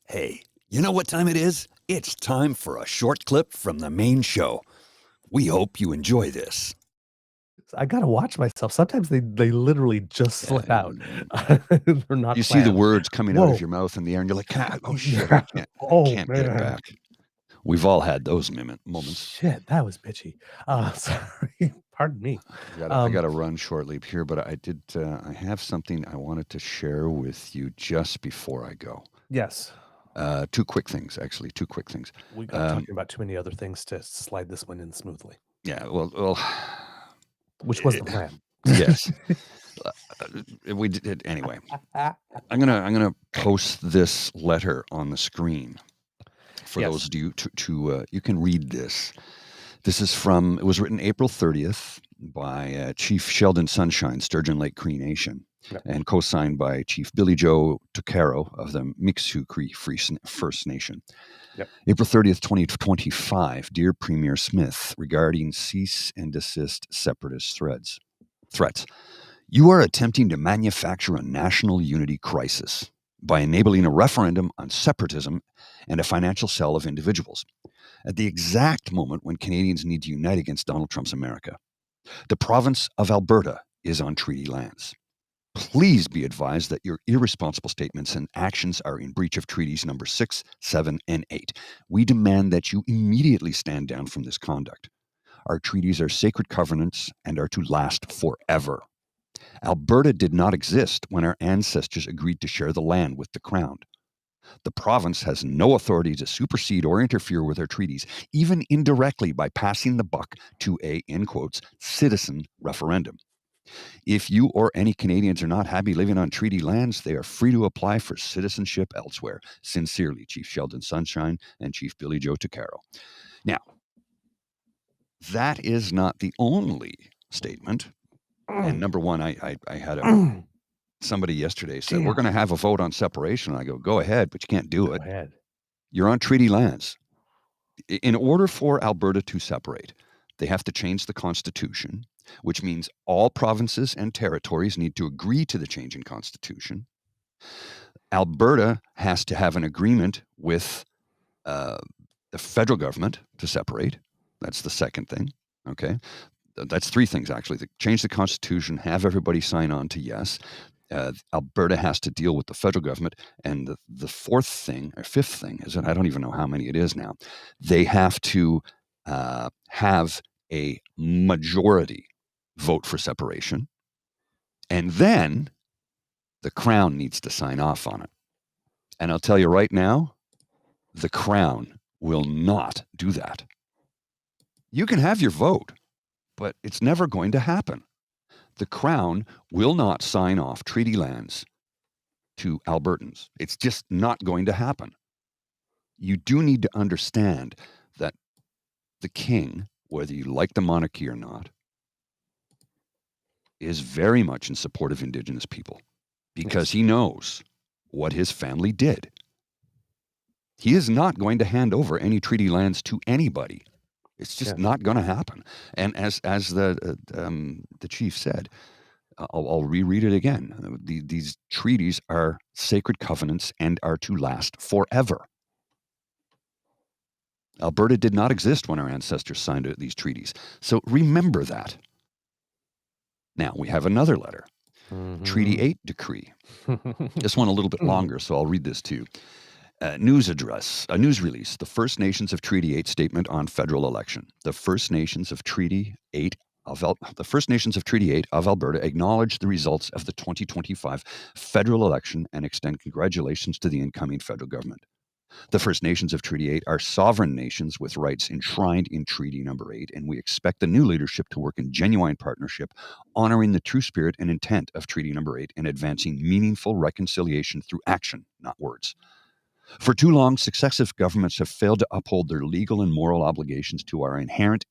Hey, you know what time it is? It's time for a short clip from the main show. We hope you enjoy this. I gotta watch myself. Sometimes they literally just slip out. They're not You see the planned. words coming out of Whoa. your mouth in the air, and you're like, "Oh shit, Yeah. I Oh, can't get it man. back." We've all had those moments. Shit, that was bitchy. Sorry. Pardon me. I gotta run shortly here, but I have something I wanted to share with you just before I go. Yes. Two quick things, actually. Two quick things. We got talking about too many other things to slide this one in smoothly, Yeah, well, which was the plan. yes. We did anyway. I'm gonna post this letter on the screen for Yes. those of you to you can read this. This is from, it was written April 30th by Chief Sheldon Sunshine, Sturgeon Lake Cree Nation, Yep. and co-signed by Chief Billy Joe Tucaro of the Mixu Cree First Nation. Yep. April 30th, 2025, Dear Premier Smith, regarding cease and desist separatist threats. You are attempting to manufacture a national unity crisis by enabling a referendum on separatism and a financial sell of individuals at the exact moment when Canadians need to unite against Donald Trump's America. The province of Alberta is on treaty lands. Please be advised that your irresponsible statements and actions are in breach of treaties number 6, 7, and 8. We demand that you immediately stand down from this conduct. Our treaties are sacred covenants and are to last forever. Alberta did not exist when our ancestors agreed to share the land with the Crown. The province has no authority to supersede or interfere with our treaties, even indirectly by passing the buck to a, in quotes, citizen referendum. If you or any Canadians are not happy living on treaty lands, they are free to apply for citizenship elsewhere. Sincerely, Chief Sheldon Sunshine and Chief Billy Joe Tucaro. Now, that is not the only statement. And number one, I had somebody yesterday said, we're going to have a vote on separation. I go ahead, but you can't do it. Go ahead. You're on treaty lands. In order for Alberta to separate, they have to change the constitution, which means all provinces and territories need to agree to the change in constitution. Alberta has to have an agreement with the federal government to separate. That's the second thing. Okay. That's three things, actually. Change the constitution, have everybody sign on to yes. Alberta has to deal with the federal government. And the fourth thing, or fifth thing, is that I don't even know how many it is now. They have to have a majority vote for separation. And then the Crown needs to sign off on it. And I'll tell you right now, the Crown will not do that. You can have your vote, but it's never going to happen. The Crown will not sign off treaty lands to Albertans. It's just not going to happen. You do need to understand that the king, whether you like the monarchy or not, is very much in support of Indigenous people because he knows what his family did. He is not going to hand over any treaty lands to anybody. It's just not going to happen. And as the chief said, I'll reread it again. These treaties are sacred covenants and are to last forever. Alberta did not exist when our ancestors signed these treaties. So remember that. Now, we have another letter. Treaty 8 decree. This one a little bit longer, so I'll read this too. News release. The First Nations of Treaty 8 statement on federal election. The First Nations of Treaty 8 of Alberta acknowledge the results of the 2025 federal election and extend congratulations to the incoming federal government. The First Nations of Treaty 8 are sovereign nations with rights enshrined in Treaty Number 8, and we expect the new leadership to work in genuine partnership, honoring the true spirit and intent of Treaty Number 8 and advancing meaningful reconciliation through action, not words. For too long, successive governments have failed to uphold their legal and moral obligations to our inherent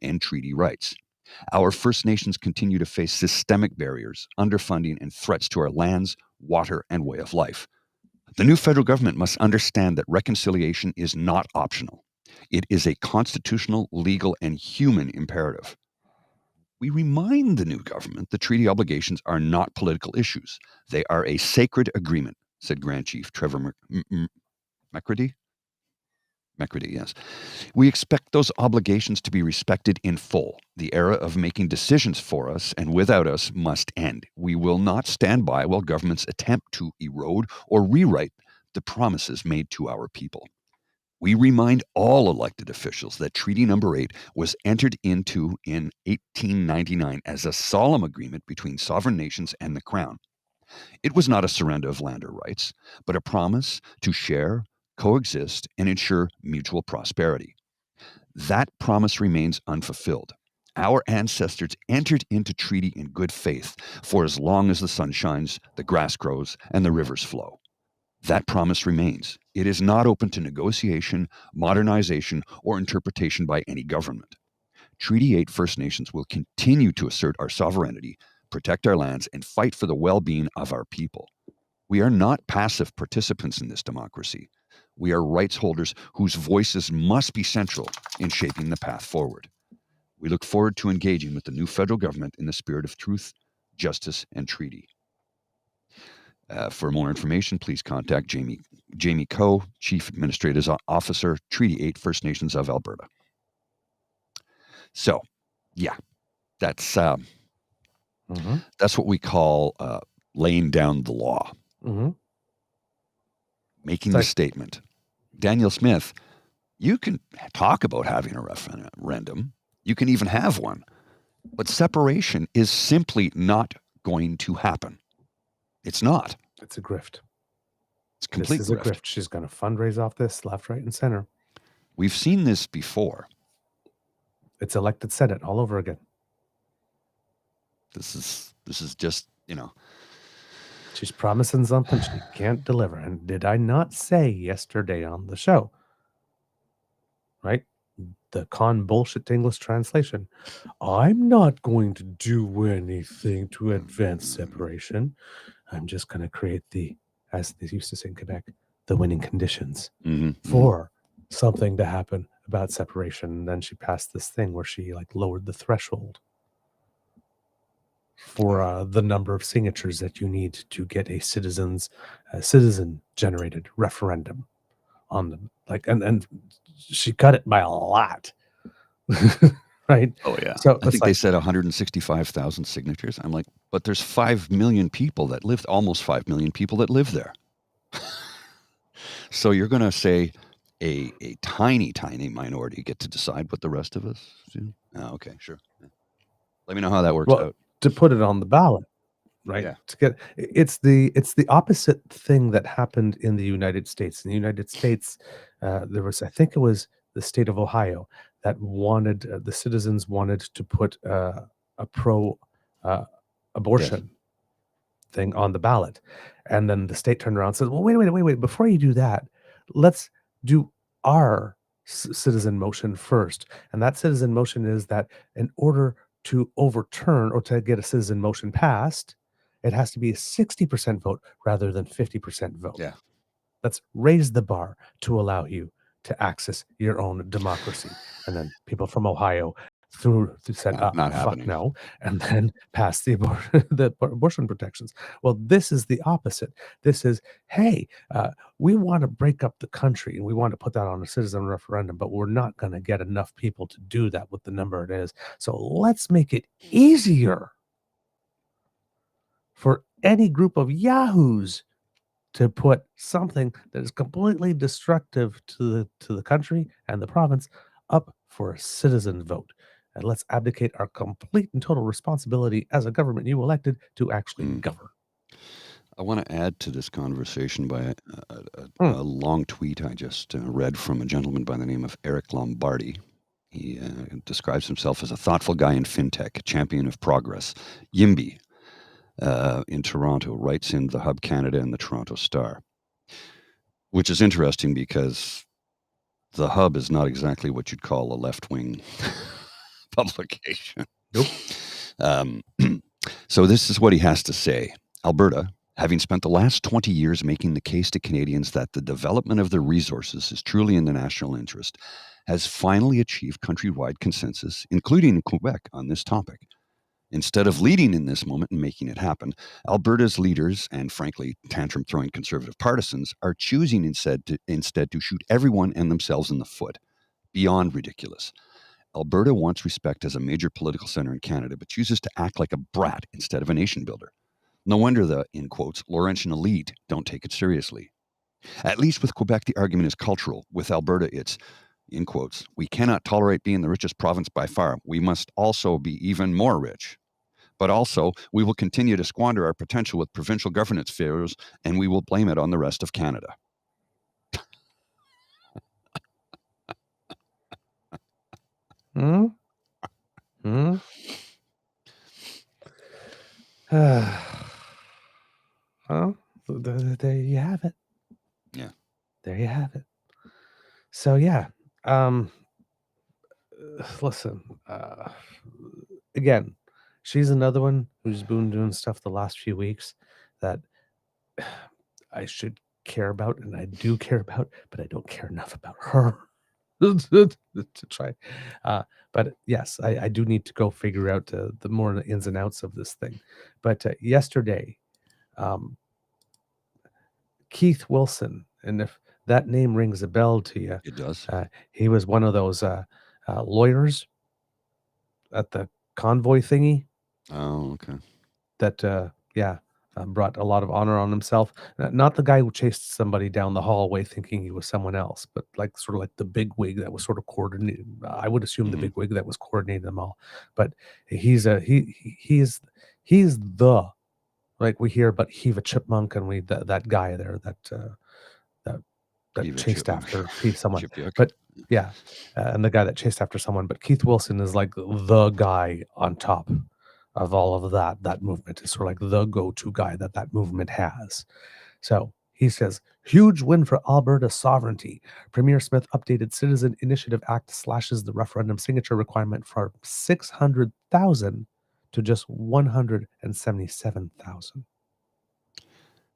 and treaty rights. Our First Nations continue to face systemic barriers, underfunding, and threats to our lands, water, and way of life. The new federal government must understand that reconciliation is not optional. It is a constitutional, legal, and human imperative. We remind the new government the treaty obligations are not political issues. They are a sacred agreement, said Grand Chief Trevor McCready? McCready, yes. We expect those obligations to be respected in full. The era of making decisions for us and without us must end. We will not stand by while governments attempt to erode or rewrite the promises made to our people. We remind all elected officials that Treaty Number 8 was entered into in 1899 as a solemn agreement between sovereign nations and the Crown. It was not a surrender of land or rights, but a promise to share, coexist, and ensure mutual prosperity. That promise remains unfulfilled. Our ancestors entered into treaty in good faith for as long as the sun shines, the grass grows, and the rivers flow. That promise remains. It is not open to negotiation, modernization, or interpretation by any government. Treaty 8 First Nations will continue to assert our sovereignty, protect our lands, and fight for the well-being of our people. We are not passive participants in this democracy. We are rights holders whose voices must be central in shaping the path forward. We look forward to engaging with the new federal government in the spirit of truth, justice, and treaty. For more information, please contact Jamie Coe, Chief Administrative Officer, Treaty 8 First Nations of Alberta. So, yeah, that's what we call laying down the law, making the statement. Daniel Smith, you can talk about having a referendum. You can even have one, but separation is simply not going to happen. It's not. It's a grift. It's complete This is a grift. She's going to fundraise off this left, right, and center. We've seen this before. It's elected Senate all over again. This is just, She's promising something she can't deliver. And did I not say yesterday on the show, right? The con bullshit English translation. I'm not going to do anything to advance separation. I'm just going to create as they used to say in Quebec, the winning conditions for something to happen about separation. And then she passed this thing where she lowered the threshold for the number of signatures that you need to get a citizen generated referendum on them. And she cut it by a lot. Right? Oh, yeah. So I think they said 165,000 signatures. I'm like, but there's 5 million people that lived, almost 5 million people that live there. So you're going to say a tiny, tiny minority get to decide what the rest of us do? Oh, okay, sure. Yeah. Let me know how that works out. To put it on the ballot, right? Yeah. To get it's the opposite thing that happened in the United States. In the United States, there was, I think it was the state of Ohio that wanted the citizens wanted to put a pro abortion thing on the ballot, and then the state turned around and said, "Well, wait! Before you do that, let's do our citizen motion first." And that citizen motion is that in order to overturn or to get a citizen motion passed, it has to be a 60% vote rather than 50% vote. Yeah. Let's raise the bar to allow you to access your own democracy. And then people from Ohio said, not fuck happening. no, and then passed the abortion protections. Well, this is the opposite. This is, hey, we want to break up the country and we want to put that on a citizen referendum, but we're not going to get enough people to do that with the number it is. So let's make it easier for any group of yahoos to put something that is completely destructive to the country and the province up for a citizen vote. And let's abdicate our complete and total responsibility as a government you elected to actually govern. I want to add to this conversation by a long tweet I just read from a gentleman by the name of Eric Lombardi. He describes himself as a thoughtful guy in fintech, a champion of progress. Yimby in Toronto writes in the Hub Canada and the Toronto Star, which is interesting because the Hub is not exactly what you'd call a left-wing publication. Nope. So this is what he has to say. Alberta, having spent the last 20 years making the case to Canadians that the development of their resources is truly in the national interest, has finally achieved countrywide consensus, including in Quebec, on this topic. Instead of leading in this moment and making it happen, Alberta's leaders and, frankly, tantrum throwing conservative partisans are choosing instead to shoot everyone and themselves in the foot. Beyond ridiculous. Alberta wants respect as a major political center in Canada, but chooses to act like a brat instead of a nation builder. No wonder the, in quotes, Laurentian elite don't take it seriously. At least with Quebec, the argument is cultural. With Alberta, it's, in quotes, we cannot tolerate being the richest province by far. We must also be even more rich. But also, we will continue to squander our potential with provincial governance failures, and we will blame it on the rest of Canada. Hmm? Hmm? Well, there you have it. Yeah. There you have it. So yeah, listen. Again, she's another one who's been doing stuff the last few weeks that I should care about, and I do care about, but I don't care enough about her to try. But yes, I do need to go figure out the more ins and outs of this thing. But yesterday, um, Keith Wilson, and if that name rings a bell to you, It does. he was one of those lawyers at the convoy thingy Oh, okay. that, brought a lot of honor on himself. Not the guy who chased somebody down the hallway thinking he was someone else, but like sort of like the big wig that was sort of coordinated. I would assume the Mhm. big wig that was coordinating them all. But he's the, like we hear about Heave a Chipmunk, and that guy there that Beaver chased chipmunk. after someone. Chip yuck. But yeah, and the guy that chased after someone. But Keith Wilson is like the guy on top of all of that movement. Is sort of like the go-to guy that movement has. So he says, huge win for Alberta sovereignty. Premier Smith updated Citizen Initiative Act slashes the referendum signature requirement from 600,000 to just 177,000.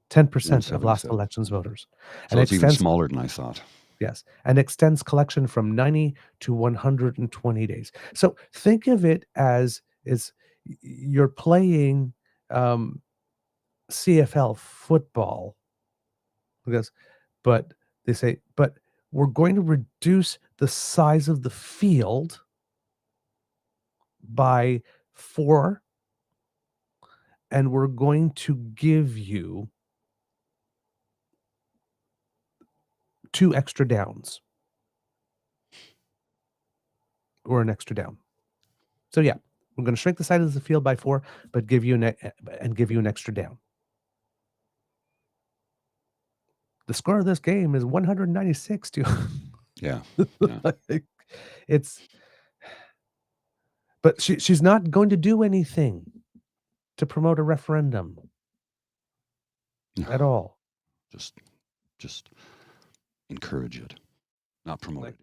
10% of last 177. election's voters. So it's even smaller than I thought. Yes, and extends collection from 90 to 120 days. So think of it as you're playing CFL football, because, but they say, but we're going to reduce the size of the field by 4, and we're going to give you 2 extra downs, or an extra down. So yeah, we're going to shrink the size of the field by 4, but give you an extra down. The score of this game is 196 to Yeah. like, it's, but she's not going to do anything to promote a referendum at all. Just encourage it, not promote Like, it.